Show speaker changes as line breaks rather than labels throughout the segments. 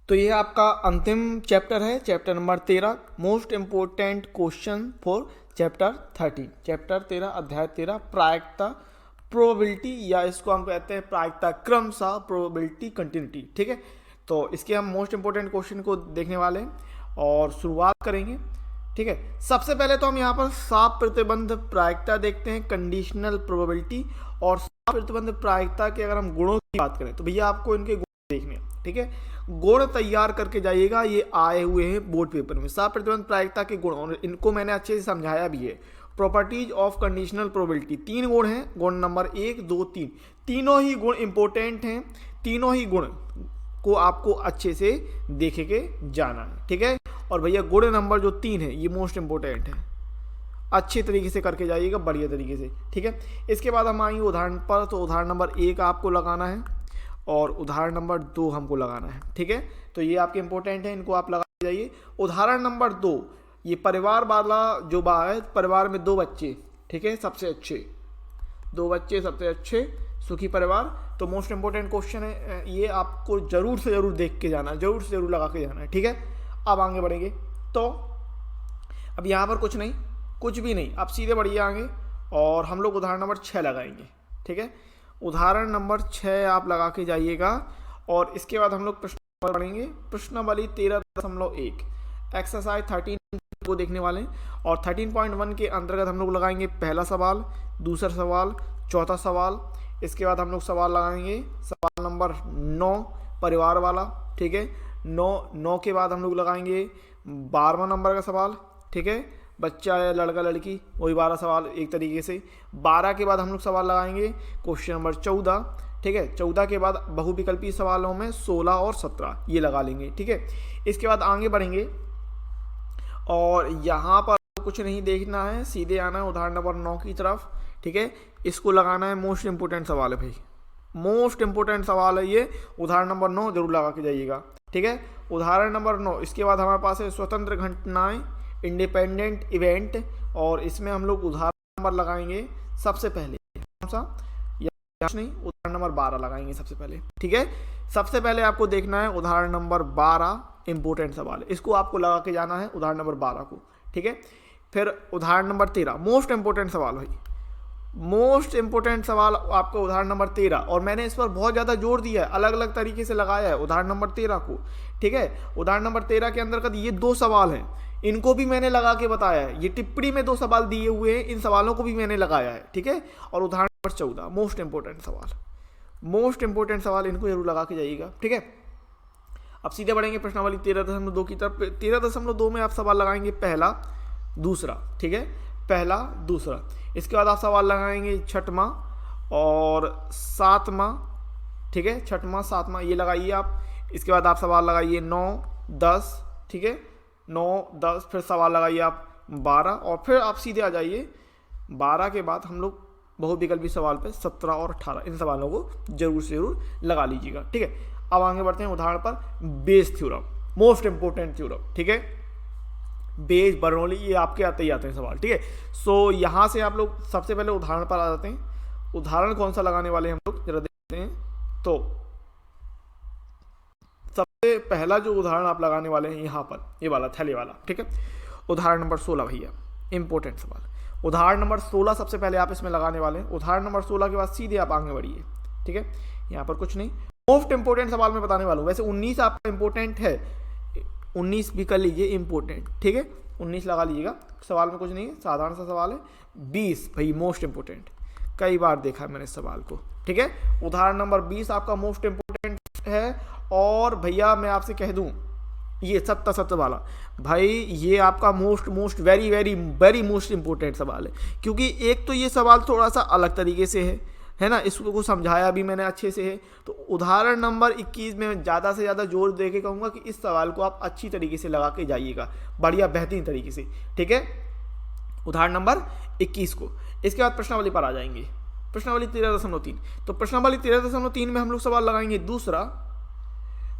तो ये आपका अंतिम चैप्टर है, chapter number 13, most important question for chapter 13। Chapter 13 अध्याय 13 प्रायिकता प्रोबेबिलिटी, या इसको हम कहते हैं प्रायिकता क्रम सा प्रोबेबिलिटी कंटिन्यूटी। ठीक है, तो इसके हम मोस्ट इंपोर्टेंट क्वेश्चन को देखने वाले हैं और शुरुआत करेंगे। ठीक है, सबसे पहले तो हम यहाँ पर साफ प्रतिबंध प्रायिकता देखते हैं, कंडीशनल प्रोबेबिलिटी। और साफ प्रतिबंध प्रायिकता के अगर हम गुणों की बात करें तो भैया आपको इनके गुण देखने हैं। ठीक है, गुण तैयार करके जाइएगा, ये आए हुए हैं बोर्ड पेपर में। साफ प्रतिबंध प्रायिकता के गुण, और इनको मैंने अच्छे से समझाया भी है। प्रॉपर्टीज ऑफ कंडीशनल प्रोबेबिलिटी, 3 गुण हैं, गुण नंबर 1, 2, 3, तीनों ही गुण इंपॉर्टेंट हैं। तीनों ही गुण को आपको अच्छे से देखे के जाना है। ठीक है, और भैया गुण नंबर जो 3 है ये मोस्ट इंपॉर्टेंट है, अच्छे तरीके से करके जाइएगा, बढ़िया तरीके से। ठीक है, इसके बाद हम आएंगे उदाहरण पर। तो उदाहरण नंबर 1 आपको लगाना है और उदाहरण नंबर 2 हमको लगाना है। ठीक है, तो ये आपके इंपॉर्टेंट है, इनको आप लगा जाइए। उदाहरण नंबर 2, ये परिवार वाला जो बात है, परिवार में 2 बच्चे, ठीक है, सबसे अच्छे 2 बच्चे, सबसे अच्छे सुखी परिवार। तो मोस्ट इंपॉर्टेंट क्वेश्चन है ये, आपको जरूर से जरूर देख के जाना है, जरूर से जरूर लगा के जाना है। ठीक है, अब आगे बढ़ेंगे। तो अब यहाँ पर कुछ नहीं, कुछ भी नहीं, आप सीधे बढ़िए आगे और हम लोग उदाहरण नंबर 6 लगाएंगे। ठीक है, उदाहरण नंबर 6 आप लगा के जाइएगा और इसके बाद हम लोग प्रश्न पढ़ेंगे। प्रश्नावली 13.1 एक्सरसाइज 13 को देखने वाले हैं और 13.1 के अंतर्गत हम लोग लगाएंगे पहला सवाल, दूसरा सवाल, चौथा सवाल। इसके बाद हम लोग सवाल लगाएंगे सवाल नंबर 9 परिवार वाला। ठीक है, 9 के बाद हम लोग लगाएंगे 12वां नंबर का सवाल। ठीक है, बच्चा या लड़का लड़की, वही 12 सवाल एक तरीके से। 12 के बाद हम लोग सवाल लगाएंगे क्वेश्चन नंबर 14। ठीक है, 14 के बाद बहुविकल्पी सवालों में 16 और 17 ये लगा लेंगे। ठीक है, इसके बाद आगे बढ़ेंगे और यहाँ पर कुछ नहीं देखना है, सीधे आना है उदाहरण नंबर 9 की तरफ। ठीक है, इसको लगाना है, मोस्ट इंपोर्टेंट सवाल है भाई, मोस्ट इंपोर्टेंट सवाल है ये, उदाहरण नंबर 9 जरूर लगा के जाइएगा। ठीक है, उदाहरण नंबर 9। इसके बाद हमारे पास है स्वतंत्र घटनाएं, इंडिपेंडेंट इवेंट, और इसमें हम लोग उदाहरण नंबर लगाएंगे सबसे पहले कौन सा, या नहीं, उदाहरण नंबर 12 लगाएंगे सबसे पहले। ठीक है, सबसे पहले आपको देखना है उदाहरण नंबर 12 इंपोर्टेंट सवाल है, इसको आपको लगा के जाना है उदाहरण नंबर 12 को। ठीक है, फिर उदाहरण नंबर 13 मोस्ट इंपोर्टेंट सवाल भाई, मोस्ट इंपोर्टेंट सवाल आपका उदाहरण नंबर 13, और मैंने इस पर बहुत ज़्यादा जोर दिया है, अलग अलग तरीके से लगाया है उदाहरण नंबर 13 को। ठीक है, उदाहरण नंबर 13 के अंतर्गत ये 2 सवाल हैं, इनको भी मैंने लगा के बताया है। ये टिप्पणी में 2 सवाल दिए हुए हैं, इन सवालों को भी मैंने लगाया है। ठीक है, और उदाहरण नंबर 14 मोस्ट इंपोर्टेंट सवाल, मोस्ट इंपोर्टेंट सवाल, इनको जरूर लगा के जाइएगा। ठीक है, अब सीधे बढ़ेंगे प्रश्नावली 13.2 की तरफ। 13.2 में आप सवाल लगाएंगे पहला, दूसरा। ठीक है, पहला, दूसरा। इसके बाद आप सवाल लगाएंगे 6वां और 7वां। ठीक है, 6वां 7वां ये लगाइए आप। इसके बाद आप सवाल लगाइए 9, 10। ठीक है, 9, 10, फिर सवाल लगाइए आप 12 और फिर आप सीधे आ जाइए 12 के बाद हम लोग बहुविकल्पी सवाल पे 17 और 18, इन सवालों को जरूर से जरूर लगा लीजिएगा। ठीक है, अब आगे बढ़ते हैं उदाहरण पर Bayes theorem, most important theorem. ठीक है, बेस, बर्नौली, ये आपके आते ही आते हैं सवाल। ठीक है, सो यहाँ से आप लोग सबसे पहले उदाहरण पर आ जाते हैं। उदाहरण कौन सा लगाने वाले हैं हम लोग जरा देखते हैं। तो सबसे पहला जो उदाहरण आप लगाने वाले हैं यहाँ पर, ये वाला थैले वाला। ठीक है, उदाहरण नंबर 16 भैया, इंपॉर्टेंट सवाल। उदाहरण नंबर 16 सबसे पहले आप इसमें लगाने वाले हैं। उदाहरण नंबर 16 के बाद सीधे आप आगे बढ़िए। ठीक है, यहाँ पर कुछ नहीं, मोस्ट इंपोर्टेंट सवाल मैं बताने वाला हूँ। वैसे 19 आपका इंपोर्टेंट है, 19 भी कर लीजिए इंपोर्टेंट। ठीक है, 19 लगा लीजिएगा, सवाल में कुछ नहीं है, साधारण सा सवाल है। 20 भाई मोस्ट इंपोर्टेंट, कई बार देखा है मैंने इस सवाल को। ठीक है, उदाहरण नंबर 20 आपका मोस्ट इंपोर्टेंट है। और भैया मैं आपसे कह दूं, ये 70 वाला भाई, ये आपका most very very very most important सवाल है, क्योंकि एक तो ये सवाल थोड़ा सा अलग तरीके से है ना, इसको समझाया भी मैंने अच्छे से है। तो उदाहरण नंबर 21 में ज़्यादा से ज़्यादा जोर दे के कहूँगा कि इस सवाल को आप अच्छी तरीके से लगा के जाइएगा, बढ़िया बेहतरीन तरीके से। ठीक है, उदाहरण नंबर 21 को। इसके बाद प्रश्नावली पर आ जाएंगे, प्रश्नावली 13.3। तो प्रश्नावली 13.3 में हम लोग सवाल लगाएंगे दूसरा,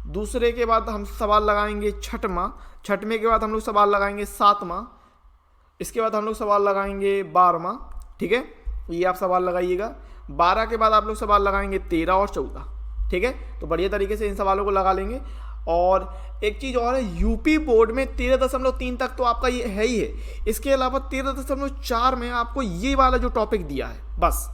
दूसरे के बाद हम सवाल लगाएंगे 6वां, 6वें के बाद हम लोग सवाल लगाएंगे 7वां। इसके बाद हम लोग सवाल लगाएंगे 12वां। ठीक है, ये आप सवाल लगाइएगा। 12 के बाद आप लोग सवाल लगाएंगे 13 और 14। ठीक है, तो बढ़िया तरीके से इन सवालों को लगा लेंगे। और एक चीज़ और है, यूपी बोर्ड में 13.3 तक तो आपका ये है ही है, इसके अलावा 13.4 में आपको ये वाला जो टॉपिक दिया है, बस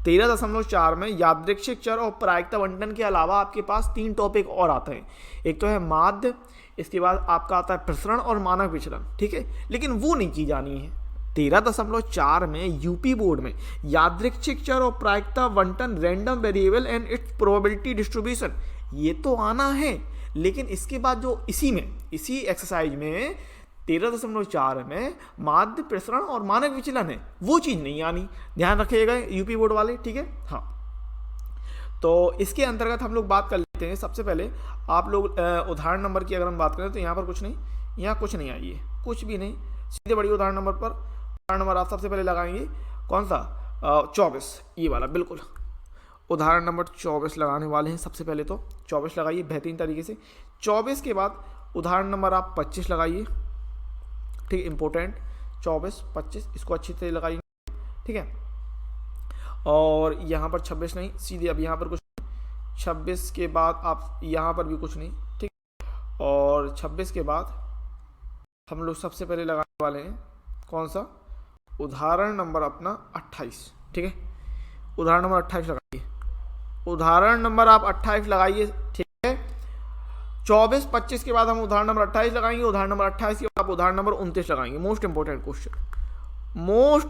13.4 में यादृच्छिक चर और प्रायिकता बंटन के अलावा आपके पास 3 टॉपिक और आते हैं। एक तो है माध्य, इसके बाद आपका आता है प्रसरण और मानक विचलन, ठीक है, लेकिन वो नहीं की जानी है। 13.4 में यूपी बोर्ड में यादृच्छिक चर और प्रायिकता बंटन, random variable and its probability distribution, ये तो आना है, लेकिन इसके बाद जो इसी एक्सरसाइज में 13.4 में माध्य, प्रसरण और मानक विचलन है, वो चीज़ नहीं आनी, ध्यान रखिएगा यूपी बोर्ड वाले, ठीक है। हाँ, तो इसके अंतर्गत हम लोग बात कर लेते हैं। सबसे पहले आप लोग उदाहरण नंबर की अगर हम बात करें तो यहाँ पर कुछ नहीं, यहाँ कुछ नहीं आई है, कुछ भी नहीं, सीधे बढ़िए उदाहरण नंबर पर। उदाहरण नंबर आप सबसे पहले लगाएंगे कौन सा, 24, ये वाला, बिल्कुल उदाहरण नंबर 24 लगाने वाले हैं। सबसे पहले तो 24 लगाइए बेहतरीन तरीके से। 24 के बाद उदाहरण नंबर आप 25 लगाइए, ठीक है, इंपॉर्टेंट 24, 25 इसको अच्छी तरह लगाइए, ठीक है। और यहाँ पर 26 नहीं, सीधे अब यहाँ पर कुछ, 26 के बाद आप यहाँ पर भी कुछ नहीं, ठीक। और 26 के बाद हम लोग सबसे पहले लगाने वाले हैं कौन सा, उदाहरण नंबर अपना 28, ठीक है, उदाहरण नंबर 28 लगाइए, उदाहरण नंबर आप 28 लगाइए, ठीक है। 24, 25 के बाद हम उदाहरण नंबर 28 लगाएंगे, उदाहरण नंबर 28 के बाद आप उदाहरण नंबर 29 लगाएंगे। मोस्ट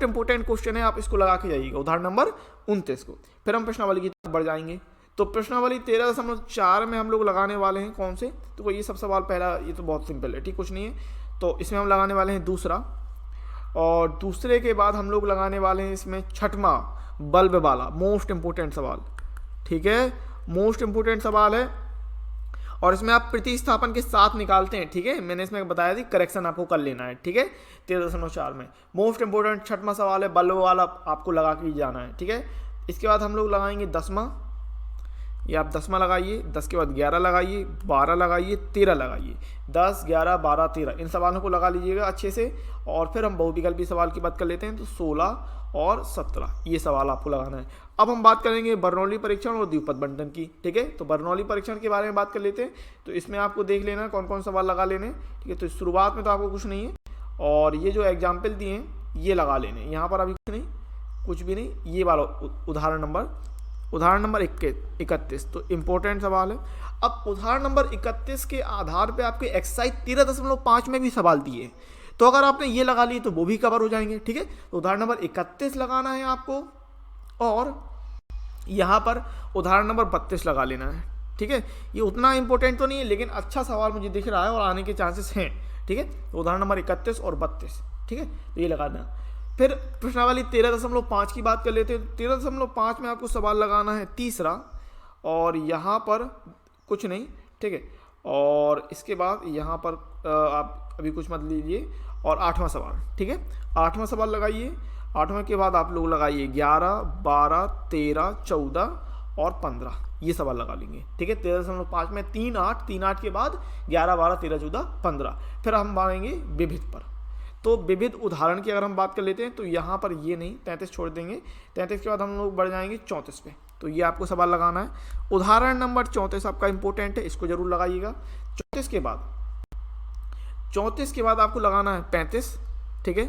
इंपोर्टेंट क्वेश्चन है, आप इसको लगा के जाइएगा, उदाहरण नंबर 29 को। फिर हम प्रश्नावली की तरफ बढ़ जाएंगे। तो प्रश्नावली 13.4 में हम लोग लगाने वाले हैं कौन से, तो ये सब सवाल पहला, ये तो बहुत सिंपल है, ठीक, कुछ नहीं है। तो इसमें हम लगाने वाले हैं दूसरा, और दूसरे के बाद हम लोग लगाने वाले हैं इसमें छठवां, बल्ब वाला, मोस्ट इंपोर्टेंट सवाल, ठीक है, मोस्ट इंपोर्टेंट सवाल है। और इसमें आप प्रतिस्थापन के साथ निकालते हैं, ठीक है, मैंने इसमें बताया थी, करेक्शन आपको कर लेना है, ठीक है। 13.4 में मोस्ट इंपोर्टेंट छठवां सवाल है, बल्ब वाला आपको लगा के जाना है, ठीक है। इसके बाद हम लोग लगाएंगे 10वां, ये आप 10वां लगाइए, 10 के बाद 11 लगाइए, 12 लगाइए, 13 लगाइए, 10, 11, 12, 13 इन सवालों को लगा लीजिएगा अच्छे से। और फिर हम बहुविकल्पी सवाल की बात कर लेते हैं, तो 16 और 17 ये सवाल आपको लगाना है। अब हम बात करेंगे बर्नौली परीक्षण और द्विपद बंटन की, ठीक है। तो बर्नौली परीक्षण के बारे में बात कर लेते हैं। तो इसमें आपको देख लेना कौन कौन सवाल लगा लेने, ठीक है। तो शुरुआत में तो आपको कुछ नहीं है, और ये जो एग्जाम्पल दिए हैं ये लगा लेने, यहाँ पर अभी कुछ भी नहीं, ये वाला उदाहरण नंबर 31, तो इम्पोर्टेंट सवाल है। अब उदाहरण नंबर 31 के आधार पे आपके एक्सरसाइज 13.5 में भी सवाल दिए, तो अगर आपने ये लगा लिए तो वो भी कवर हो जाएंगे, ठीक है। तो उदाहरण नंबर 31 लगाना है आपको, और यहाँ पर उदाहरण नंबर 32 लगा लेना है, ठीक है। ये उतना इंपॉर्टेंट तो नहीं है, लेकिन अच्छा सवाल मुझे दिख रहा है और आने के चांसेस हैं, ठीक है। तो उदाहरण नंबर 31 और 32, ठीक है, तो ये लगाना। फिर प्रश्नावली 13.5 की बात कर लेते हैं। 13.5 में आपको सवाल लगाना है तीसरा, और यहाँ पर कुछ नहीं, ठीक है। और इसके बाद यहाँ पर आप अभी कुछ मत लीजिए, और 8वां सवाल, ठीक है, 8वां सवाल लगाइए। 8वें के बाद आप लोग लगाइए 11, 12, 13, 14 और 15 ये सवाल लगा लेंगे, ठीक है। 13.5 में 3, 8 के बाद 11, 12, 13, 14, 15। फिर हम बढ़ेंगे विविध पर। तो विविध उदाहरण की अगर हम बात कर लेते हैं तो यहाँ पर ये नहीं, 33 छोड़ देंगे। 33 के बाद हम लोग बढ़ जाएंगे 34 पे, तो ये आपको सवाल लगाना है। उदाहरण नंबर 34 आपका इंपॉर्टेंट है, इसको जरूर लगाइएगा। 34 के बाद आपको लगाना है 35, ठीक है,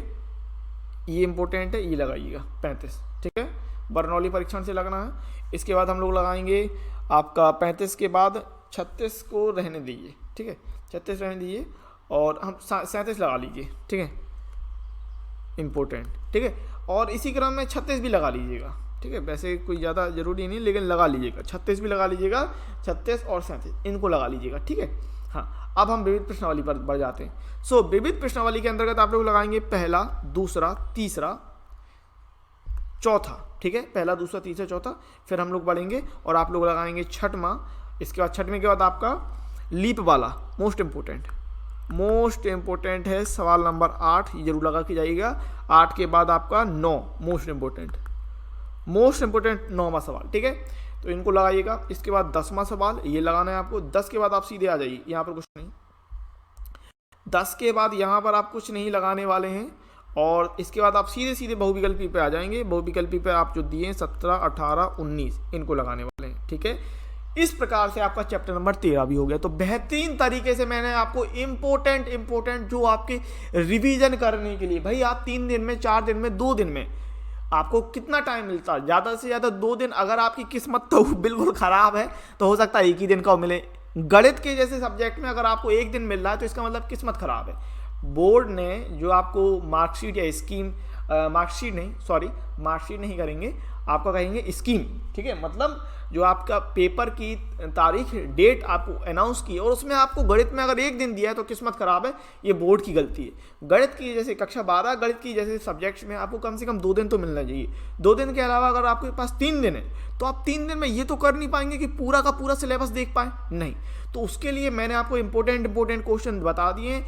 ये इंपॉर्टेंट है, ये लगाइएगा 35, ठीक है, बर्नौली परीक्षण से लगना है। इसके बाद हम लोग लगाएंगे आपका 35 के बाद 36 को रहने दीजिए, ठीक है, 36 रहने दीजिए, और हम 37 लगा लीजिए, ठीक है, इम्पोर्टेंट, ठीक है। और इसी क्रम में 36 भी लगा लीजिएगा, ठीक है, वैसे कोई ज़्यादा जरूरी नहीं, लेकिन लगा लीजिएगा, 36 भी लगा लीजिएगा, 36 और 37 इनको लगा लीजिएगा, ठीक है। हाँ, अब हम विविध प्रश्नावली पर बढ़ जाते हैं। सो विविध प्रश्नावली के अंतर्गत आप लोग लगाएंगे पहला, दूसरा, तीसरा, चौथा, ठीक है, पहला, दूसरा, तीसरा, चौथा। फिर हम लोग बढ़ेंगे और आप लोग लगाएंगे छठवां। इसके बाद छठवें के बाद आपका लीप वाला मोस्ट इंपोर्टेंट है सवाल नंबर 8, ये जरूर लगा के जाइएगा। 8 के बाद आपका 9 मोस्ट इंपोर्टेंट 9वां सवाल, ठीक है, तो इनको लगाइएगा। इसके बाद 10वां सवाल ये लगाना है आपको। 10 के बाद आप सीधे आ जाइए, यहाँ पर कुछ नहीं। 10 के बाद यहाँ पर आप कुछ नहीं लगाने वाले हैं, और इसके बाद आप सीधे बहुविकल्पी पे आ जाएंगे। बहुविकल्पी पे आप जो दिए 17, 18, 19 इनको लगाने वाले हैं, ठीक है। इस प्रकार से आपका चैप्टर नंबर 13 भी हो गया। तो बेहतरीन तरीके से मैंने आपको इम्पोर्टेंट जो आपके रिवीजन करने के लिए, भाई आप 3 दिन में, 4 दिन में, 2 दिन में आपको कितना टाइम मिलता है, ज़्यादा से ज़्यादा 2 दिन। अगर आपकी किस्मत तो बिल्कुल ख़राब है तो हो सकता है 1 ही दिन का मिले। गणित के जैसे सब्जेक्ट में अगर आपको 1 दिन मिल रहा है तो इसका मतलब किस्मत ख़राब है। बोर्ड ने जो आपको मार्कशीट या स्कीम, मार्कशीट नहीं करेंगे, आपका कहेंगे स्कीम, ठीक है, मतलब जो आपका पेपर की तारीख, डेट आपको अनाउंस की और उसमें आपको गणित में अगर 1 दिन दिया है तो किस्मत खराब है, ये बोर्ड की गलती है। गणित की जैसे कक्षा 12 गणित की जैसे सब्जेक्ट्स में आपको कम से कम 2 दिन तो मिलना चाहिए। 2 दिन के अलावा अगर आपके पास 3 दिन है तो आप 3 दिन में ये तो कर नहीं पाएंगे कि पूरा का पूरा सिलेबस देख पाए, नहीं। तो उसके लिए मैंने आपको इंपॉर्टेंट क्वेश्चन बता दिए।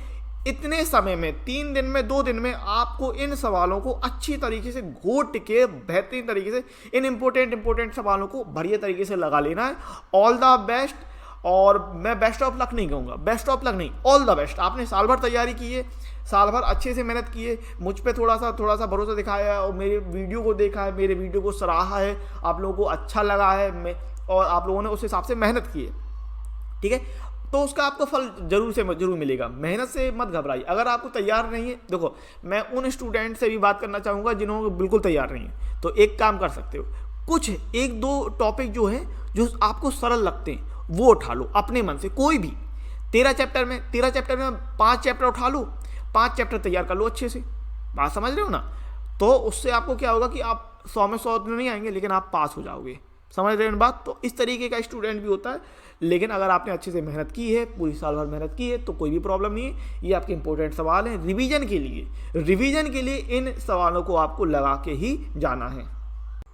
इतने समय में 3 दिन में, 2 दिन में आपको इन सवालों को अच्छी तरीके से घोट के बेहतरीन तरीके से इन इंपॉर्टेंट सवालों को बढ़िया तरीके से लगा लेना है। All the best. और मैं बेस्ट ऑफ लक नहीं कहूँगा, बेस्ट ऑफ लक नहीं, ऑल द बेस्ट। आपने साल भर तैयारी की है, साल भर अच्छे से मेहनत की है, मुझ पे थोड़ा सा भरोसा दिखाया है और मेरे वीडियो को देखा है, मेरे वीडियो को सराहा है, आप लोगों को अच्छा लगा है और आप लोगों ने उस हिसाब से मेहनत की है, ठीक है, तो उसका आपको फल जरूर मिलेगा। मेहनत से मत घबराइए। अगर आपको तैयार नहीं है, देखो मैं उन स्टूडेंट से भी बात करना चाहूँगा जिन्होंने बिल्कुल तैयार नहीं है, तो एक काम कर सकते हो, कुछ 1-2 टॉपिक जो है जो आपको सरल लगते हैं वो उठा लो अपने मन से, कोई भी 13 चैप्टर में 5 चैप्टर उठा लो, 5 चैप्टर तैयार कर लो अच्छे से। बात समझ रहे हो ना? तो उससे आपको क्या होगा कि आप 100 में 100 नहीं आएंगे लेकिन आप पास हो जाओगे। समझ रहे हैं बात? तो इस तरीके का स्टूडेंट भी होता है, लेकिन अगर आपने अच्छे से मेहनत की है, पूरी साल भर मेहनत की है, तो कोई भी प्रॉब्लम नहीं है। ये आपके इंपॉर्टेंट सवाल हैं रिवीजन के लिए इन सवालों को आपको लगा के ही जाना है।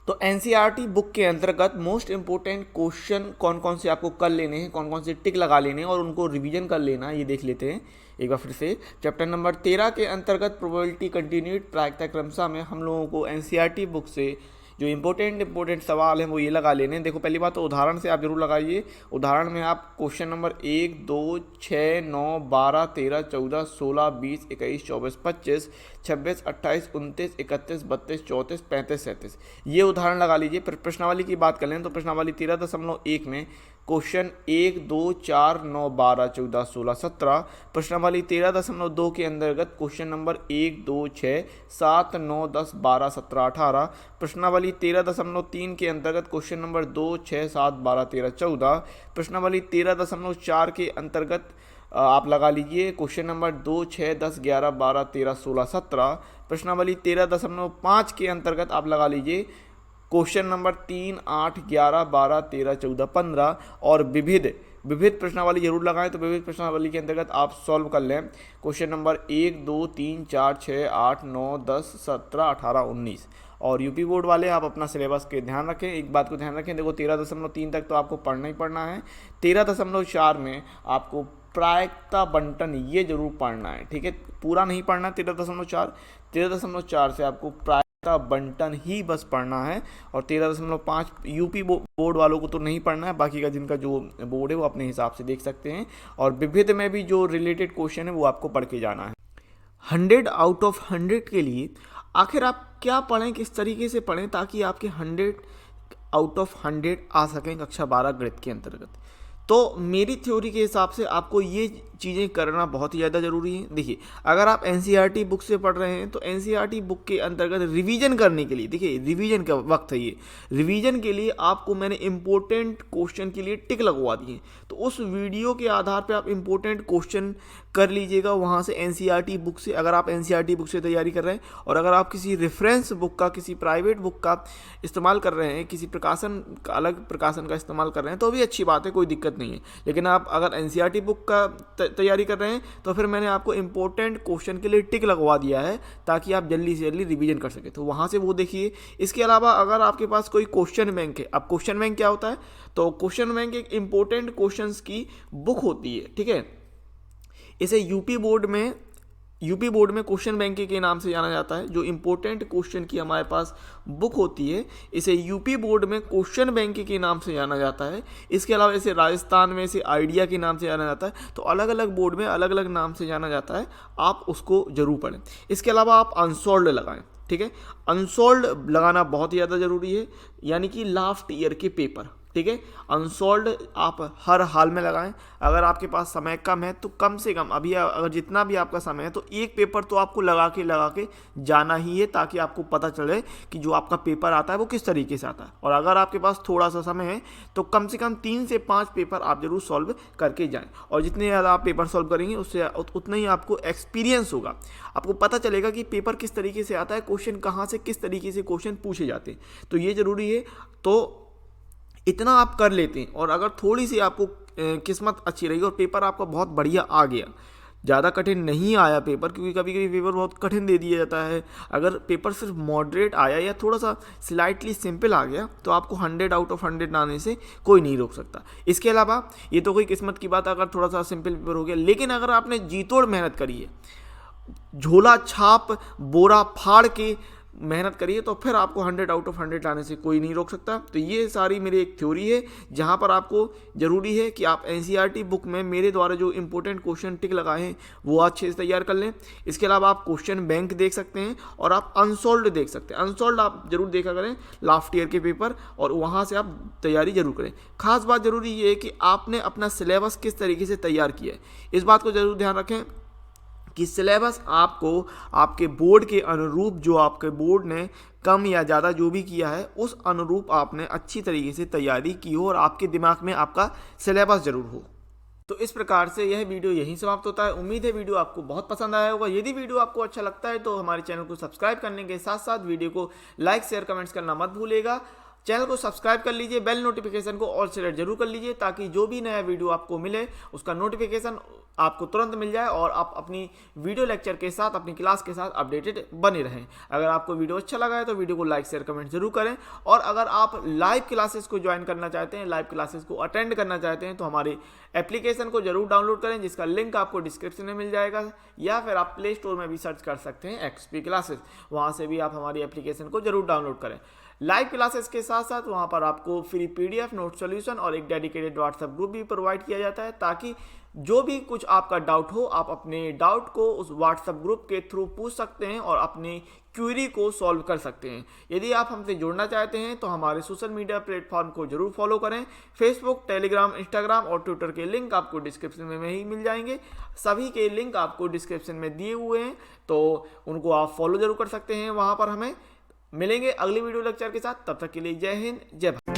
तो एनसीईआरटी बुक के अंतर्गत मोस्ट इंपोर्टेंट क्वेश्चन कौन कौन से आपको कर लेने हैं, कौन कौन से टिक लगा लेने हैं और उनको रिवीजन कर लेना है, ये देख लेते हैं एक बार फिर से। चैप्टर नंबर 13 के अंतर्गत प्रोबेबिलिटी कंटिन्यूड प्रायिकता क्रमशः में हम लोगों को एनसीईआरटी बुक से जो इंपॉर्टेंट सवाल हैं वो ये लगा लेने हैं। देखो पहली बात तो उदाहरण से आप जरूर लगाइए। उदाहरण में आप क्वेश्चन नंबर 1, 2, 6, 9, 12, 13, 14, 16, 20, 21, 24, 25, 26, 28, 29, 31, 32, 34, 35, 37 ये उदाहरण लगा लीजिए। फिर प्रश्नावली की बात कर लें तो प्रश्नावली 13.1 में क्वेश्चन 1, 2, 4, 9, 12, 14, 16, 17। प्रश्नावली 13.2 के अंतर्गत क्वेश्चन नंबर 1, 2, 6, 7, 9, 10, 12, 17, 18। प्रश्नावली 13.3 के अंतर्गत क्वेश्चन नंबर 2, 6, 7, 12, 13, 14। प्रश्नावली 13.4 के अंतर्गत आप लगा लीजिए क्वेश्चन नंबर 2, 6, 10, 11, 12, 13, 16, 17। प्रश्नावली 13.5 के अंतर्गत आप लगा लीजिए क्वेश्चन नंबर 3, 8, 11, 12, 13, 14, 15 और विविध प्रश्नावली जरूर लगाएं। तो विविध प्रश्नावली के अंतर्गत आप सॉल्व कर लें क्वेश्चन नंबर 1, 2, 3, 4, 6, 8, 9, 10, 17, 18, 19। और यूपी बोर्ड वाले आप अपना सिलेबस के ध्यान रखें, एक बात को ध्यान रखें, देखो 13.3 तक तो आपको पढ़ना ही पढ़ना है। 13.4 में आपको प्रायिकता बंटन ये जरूर पढ़ना है, ठीक है, पूरा नहीं पढ़ना 13.4 से आपको प्रायिकता बंटन ही बस पढ़ना है। और 13.5 यूपी बोर्ड वालों को तो नहीं पढ़ना है, बाकी का जिनका जो बोर्ड है वो अपने हिसाब से देख सकते हैं। और विविध में भी जो रिलेटेड क्वेश्चन है वो आपको पढ़ के जाना है। 100 आउट ऑफ 100 के लिए आखिर आप क्या पढ़ें, किस तरीके से पढ़ें ताकि आपके 100 आउट ऑफ 100 आ सकें कक्षा 12 गणित के अंतर्गत। तो मेरी थ्योरी के हिसाब से आपको ये चीज़ें करना बहुत ही ज़्यादा ज़रूरी है। देखिए अगर आप एनसीईआरटी बुक से पढ़ रहे हैं तो एनसीईआरटी बुक के अंतर्गत रिवीजन करने के लिए, देखिए रिवीजन का वक्त है ये, रिवीजन के लिए आपको मैंने इंपॉर्टेंट क्वेश्चन के लिए टिक लगवा दिए। तो उस वीडियो के आधार पर आप इंपॉर्टेंट क्वेश्चन कर लीजिएगा वहाँ से एनसीईआरटी बुक से, अगर आप एनसीईआरटी बुक से तैयारी कर रहे हैं। और अगर आप किसी रेफरेंस बुक का, किसी प्राइवेट बुक का इस्तेमाल कर रहे हैं, किसी प्रकाशन का, अलग प्रकाशन का इस्तेमाल कर रहे हैं तो भी अच्छी बात है, कोई दिक्कत नहीं है। लेकिन आप अगर एनसीईआरटी बुक का तैयारी कर रहे हैं तो फिर मैंने आपको इंपॉर्टेंट क्वेश्चन के लिए टिक लगवा दिया है ताकि आप जल्दी से जल्दी रिवीजन कर सके, तो वहाँ से वो देखिए। इसके अलावा अगर आपके पास कोई क्वेश्चन बैंक है, अब क्वेश्चन बैंक क्या होता है, तो क्वेश्चन बैंक एक इंपॉर्टेंट क्वेश्चंस की बुक होती है, ठीक है। इसे यूपी बोर्ड में क्वेश्चन बैंक के नाम से जाना जाता है। जो इंपॉर्टेंट क्वेश्चन की हमारे पास बुक होती है इसे यूपी बोर्ड में क्वेश्चन बैंक के नाम से जाना जाता है। इसके अलावा इसे राजस्थान में इसे आइडिया के नाम से जाना जाता है। तो अलग अलग बोर्ड में अलग अलग नाम से जाना जाता है, आप उसको जरूर पढ़ें। इसके अलावा आप अनसॉल्व्ड लगाएं, ठीक है, अनसॉल्व्ड लगाना बहुत ही ज़्यादा ज़रूरी है, यानी कि लास्ट ईयर के पेपर ठीक है। अनसॉल्व्ड आप हर हाल में लगाएं। अगर आपके पास समय कम है तो कम से कम अभी अगर जितना भी आपका समय है तो एक पेपर तो आपको लगा के जाना ही है, ताकि आपको पता चले कि जो आपका पेपर आता है वो किस तरीके से आता है। और अगर आपके पास थोड़ा सा समय है तो कम से कम 3 से 5 पेपर आप जरूर सॉल्व करके जाएं। और जितने ज़्यादा आप पेपर सॉल्व करेंगे उससे उतना ही आपको एक्सपीरियंस होगा, आपको पता चलेगा कि पेपर किस तरीके से आता है, क्वेश्चन कहाँ से किस तरीके से क्वेश्चन पूछे जाते हैं। तो ये ज़रूरी है। तो इतना आप कर लेते हैं, और अगर थोड़ी सी आपको किस्मत अच्छी रही और पेपर आपका बहुत बढ़िया आ गया, ज़्यादा कठिन नहीं आया पेपर, क्योंकि कभी कभी पेपर बहुत कठिन दे दिया जाता है, अगर पेपर सिर्फ मॉडरेट आया या थोड़ा सा स्लाइटली सिंपल आ गया तो आपको 100 आउट ऑफ 100 आने से कोई नहीं रोक सकता। इसके अलावा ये तो कोई किस्मत की बात, अगर थोड़ा सा सिंपल पेपर हो गया, लेकिन अगर आपने जी तोड़ मेहनत करी है, झोला छाप बोरा फाड़ के मेहनत करिए, तो फिर आपको 100 आउट ऑफ 100 लाने से कोई नहीं रोक सकता। तो ये सारी मेरी एक थ्योरी है, जहाँ पर आपको ज़रूरी है कि आप एनसीईआरटी बुक में मेरे द्वारा जो इंपॉर्टेंट क्वेश्चन टिक लगाए हैं वो अच्छे से तैयार कर लें। इसके अलावा आप क्वेश्चन बैंक देख सकते हैं और आप अनसॉल्व्ड देख सकते हैं। अनसॉल्व्ड आप जरूर देखा करें लास्ट ईयर के पेपर, और वहाँ से आप तैयारी जरूर करें। खास बात जरूरी ये है कि आपने अपना सिलेबस किस तरीके से तैयार किया है, इस बात को जरूर ध्यान रखें कि सिलेबस आपको आपके बोर्ड के अनुरूप, जो आपके बोर्ड ने कम या ज़्यादा जो भी किया है उस अनुरूप आपने अच्छी तरीके से तैयारी की हो और आपके दिमाग में आपका सिलेबस जरूर हो। तो इस प्रकार से यह वीडियो यहीं समाप्त होता है। उम्मीद है वीडियो आपको बहुत पसंद आया होगा। यदि वीडियो आपको अच्छा लगता है तो हमारे चैनल को सब्सक्राइब करने के साथ साथ वीडियो को लाइक शेयर कमेंट्स करना मत भूलिएगा। चैनल को सब्सक्राइब कर लीजिए, बेल नोटिफिकेशन को ऑल सेलेक्ट जरूर कर लीजिए, ताकि जो भी नया वीडियो आपको मिले उसका नोटिफिकेशन आपको तुरंत मिल जाए और आप अपनी वीडियो लेक्चर के साथ, अपनी क्लास के साथ अपडेटेड बने रहें। अगर आपको वीडियो अच्छा लगा है तो वीडियो को लाइक शेयर कमेंट जरूर करें। और अगर आप लाइव क्लासेस को ज्वाइन करना चाहते हैं, लाइव क्लासेस को अटेंड करना चाहते हैं, तो हमारे एप्लीकेशन को जरूर डाउनलोड करें, जिसका लिंक आपको डिस्क्रिप्शन में मिल जाएगा, या फिर आप प्ले स्टोर में भी सर्च कर सकते हैं एक्सपी क्लासेस, वहाँ से भी आप हमारी एप्लीकेशन को जरूर डाउनलोड करें। लाइव क्लासेस के साथ साथ वहाँ पर आपको फ्री पीडीएफ, नोट सॉल्यूशन और एक डेडिकेटेड व्हाट्सएप ग्रुप भी प्रोवाइड किया जाता है, ताकि जो भी कुछ आपका डाउट हो आप अपने डाउट को उस व्हाट्सएप ग्रुप के थ्रू पूछ सकते हैं और अपनी क्वेरी को सॉल्व कर सकते हैं। यदि आप हमसे जुड़ना चाहते हैं तो हमारे सोशल मीडिया प्लेटफॉर्म को जरूर फॉलो करें। फेसबुक, टेलीग्राम, इंस्टाग्राम और ट्विटर के लिंक आपको डिस्क्रिप्शन में ही मिल जाएंगे। सभी के लिंक आपको डिस्क्रिप्शन में दिए हुए हैं, तो उनको आप फॉलो जरूर कर सकते हैं। वहाँ पर हमें मिलेंगे अगली वीडियो लेक्चर के साथ। तब तक के लिए जय हिंद, जय भारत।